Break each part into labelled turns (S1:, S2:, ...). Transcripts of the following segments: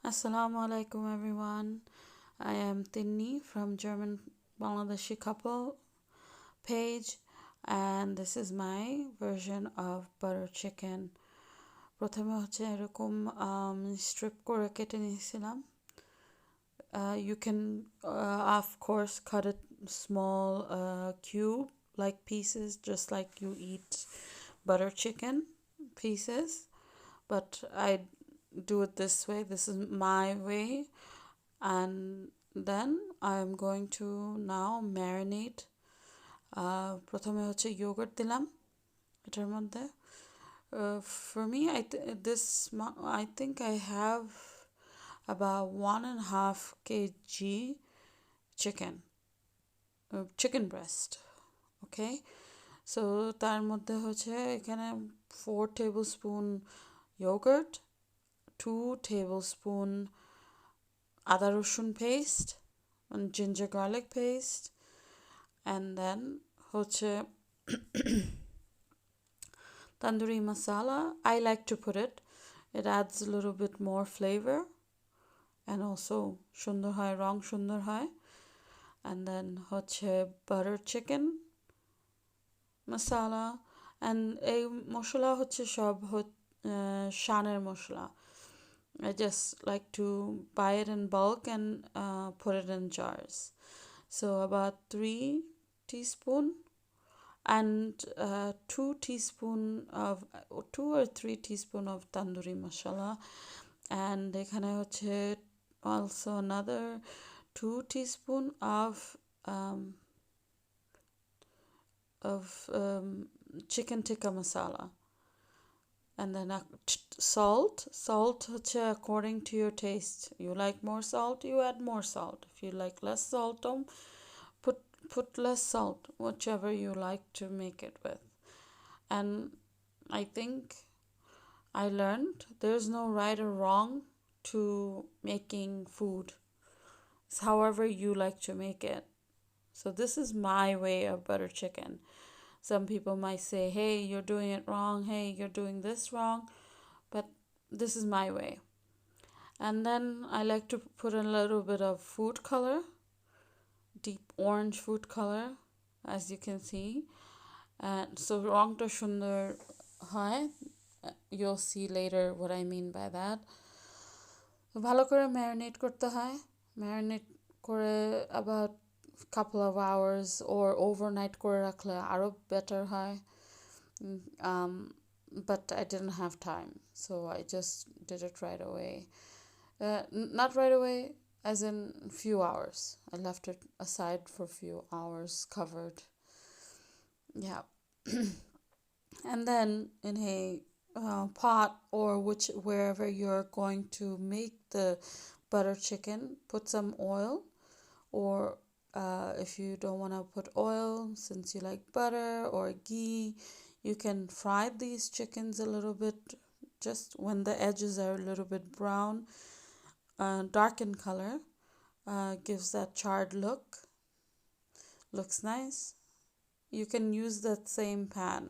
S1: Assalamu alaikum everyone. I am Tinny from German Bangladeshi couple page, and this is my version of butter chicken. প্রথমে হচ্ছে এরকম strip করে কেটে নিয়েছিলাম. You can of course cut it small cube like pieces, just like you eat butter chicken pieces, but I do it this way. This is my way. And then I'm going to now marinate. প্রথমে হচ্ছে yogurt দিলাম এটার মধ্যে. For me, I think I have about 1.5 kg chicken, chicken breast. Okay, so তার মধ্যে হচ্ছে এখানে 4 tablespoon yogurt, 2 tablespoon আদা রসুন paste and ginger garlic paste, and then হচ্ছে tandoori masala. I like to put it. It adds a little bit more flavor and also সুন্দর হয়, রং সুন্দর হয়. And then হচ্ছে butter chicken masala, and এই মশলা হচ্ছে সব শানের মশলা. I just like to buy it in bulk and put it in jars. So about 3 teaspoon and 2 or 3 teaspoon of tandoori masala, and এখানে হচ্ছে also another 2 teaspoon of chicken tikka masala, and then salt হচ্ছে according to your taste. You like more salt, you add more salt. If you like less salt, don't put less salt, whichever you like to make it with. And I think I learned there's no right or wrong to making food. It's however you like to make it. So this is my way of butter chicken. Some people might say, hey, you're doing it wrong, hey, you're doing this wrong, but this is my way. And then I like to put a little bit of food color, deep orange food color, as you can see. And so রংটা সুন্দর হয়. You'll see later what I mean by that. ভালো করে marinate করতে হয়. Marinate করে about couple of hours or overnight করে রাখলে আরো better হয়. But I didn't have time, so I just did it right away. Not right away, as in few hours. I left it aside for a few hours covered. Yeah. And then in a pot or wherever you're going to make the butter chicken, put some oil, or if you don't want to put oil, since you like butter or ghee, you can fry these chickens a little bit, just when the edges are a little bit brown, dark in color, gives that charred look. Looks nice. You can use that same pan.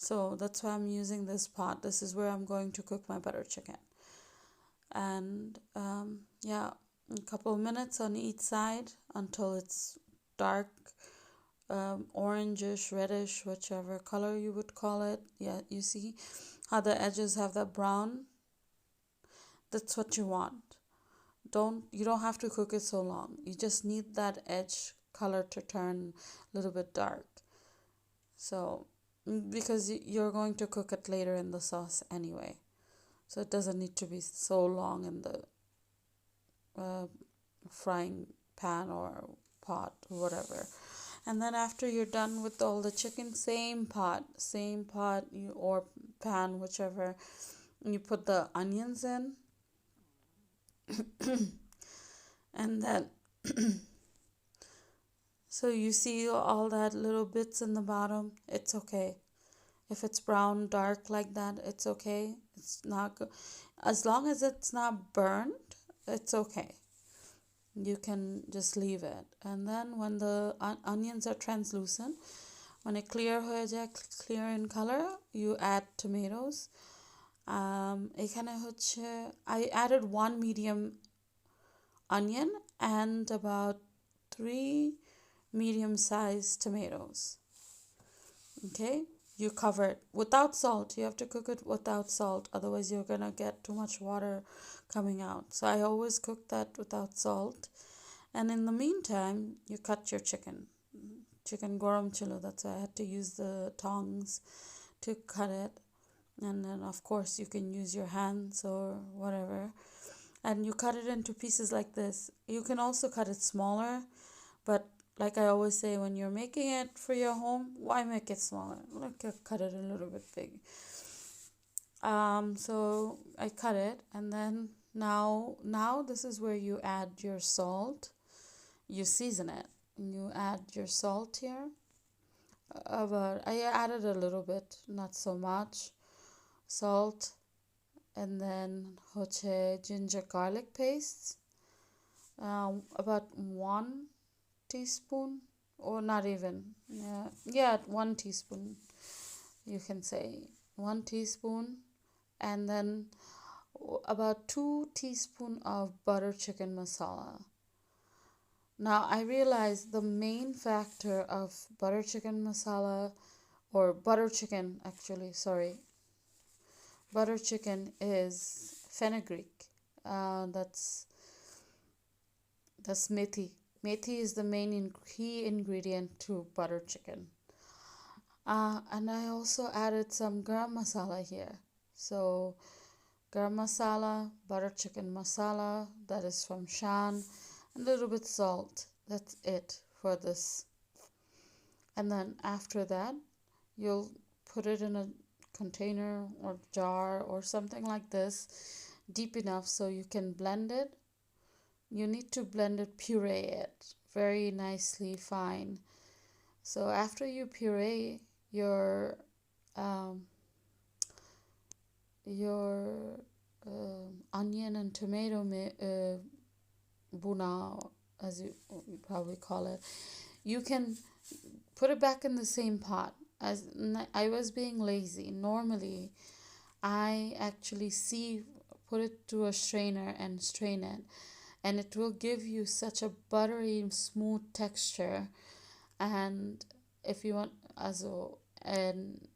S1: So that's why I'm using this pot. This is where I'm going to cook my butter chicken. And yeah, a couple of minutes on each side until it's dark, orangish, reddish, whichever color you would call it. Yeah, you see how the edges have that brown? That's what you want. You don't have to cook it so long. You just need that edge color to turn a little bit dark. So because you're going to cook it later in the sauce anyway, so it doesn't need to be so long in the frying pan or pot or whatever. And then after you're done with all the chicken, same pot or pan, whichever, you put the onions in. And then so you see all that little bits in the bottom. It's okay. If it's brown, dark like that, it's okay. It's not good. As long as it's not burned, it's okay. You can just leave it. And then when the onions are translucent, when it clear in color, you add tomatoes. এখানে হচ্ছে I added one medium onion and about three medium-sized tomatoes. Okay, you cover it without salt. You have to cook it without salt, otherwise you're gonna get too much water coming out. So I always cook that without salt. And in the meantime, you cut your chicken. Chicken goram chilo. That's why I had to use the tongs to cut it. And then, of course, you can use your hands or whatever. And you cut it into pieces like this. You can also cut it smaller, but like I always say, when you're making it for your home, why make it smaller? Like cut it a little bit big. So I cut it, and then now this is where you add your salt. You season it. You add your salt here. But I added a little bit, not so much salt, and then hoche ginger garlic paste. About 1 teaspoon, or not even. Yeah, 1 teaspoon. You can say 1 teaspoon, and then about 2 teaspoon of butter chicken masala. Now I realize the main factor of butter chicken masala, or butter chicken actually, sorry, butter chicken is fenugreek. That's methi. Methi is the main key ingredient to butter chicken. And I also added some garam masala here. So garam masala, butter chicken masala, that is from Shan, a little bit salt. That's it for this. And then after that, you'll put it in a container or jar or something like this, deep enough so you can blend it. You need to blend it, puree it very nicely fine. So after you puree your onion and tomato buna, as you probably call it, you can put it back in the same pot. As I was being lazy, normally I actually put it to a strainer and strain it, and it will give you such a buttery smooth texture. And if you want, also, and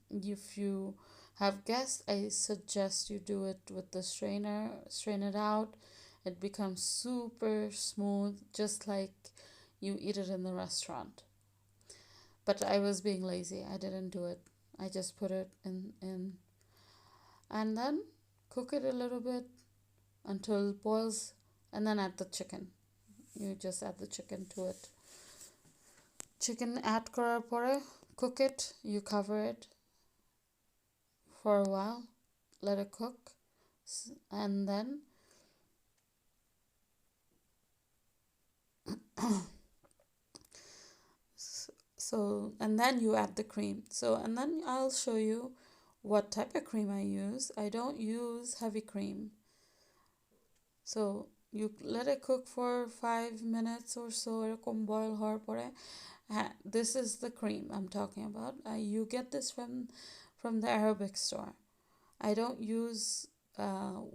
S1: if you have guests, I suggest you do it with the strainer. Strain it out, it becomes super smooth, just like you eat it in the restaurant. But I was being lazy, I didn't do it. I just put it in and then cook it a little bit until it boils, and then add the chicken. You just add the chicken to it. Chicken add করার পরে cook it, you cover it for a while, let it cook, and then and then you add the cream. So, and then I'll show you what type of cream I use. I don't use heavy cream. So you let it cook for 5 minutes or so, এরকম boil হওয়ার পরে. This is the cream I'm talking about. You get this from the Arabic store. I don't use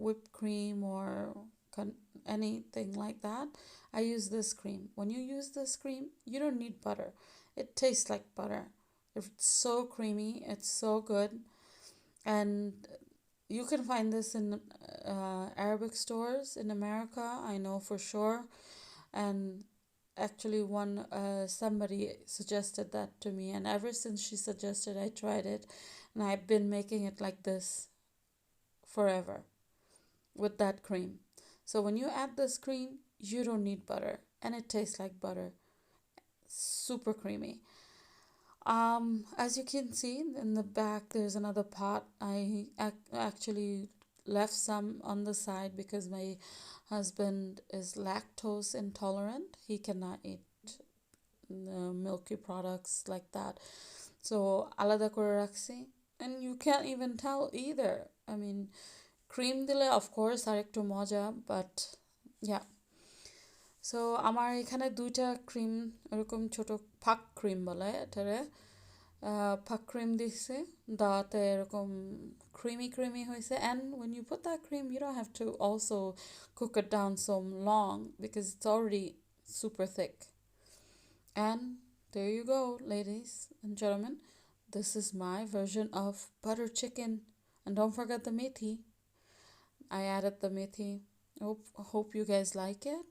S1: whipped cream or anything like that. I use this cream. When you use this cream, you don't need butter. It tastes like butter. It's so creamy. It's so good. And you can find this in Arabic stores in America, I know for sure. And actually somebody suggested that to me, and ever since she suggested, I tried it, and I've been making it like this forever with that cream. So when you add this cream, you don't need butter, and it tastes like butter. Super creamy. As you can see in the back, there's another pot. I actually left some on the side because my husband is lactose intolerant. He cannot eat milky products like that. So আলাদা করে রাখছি, and you can't even tell either. I mean, cream দিলে of course আরেকটু মজা, but yeah. So আমার এখানে 2টা cream, এরকম ছোট ফাক ক্রিম বলে এটারে, পাক ক্রিম দিছে দাঁতে এরকম creamy creamy হয়েছে and when you put that cream you don't have to also cook it down so long because it's already super thick. And there you go, ladies and gentlemen. This is my version of butter chicken. And don't forget the methi. I added the methi. Hope you guys like it.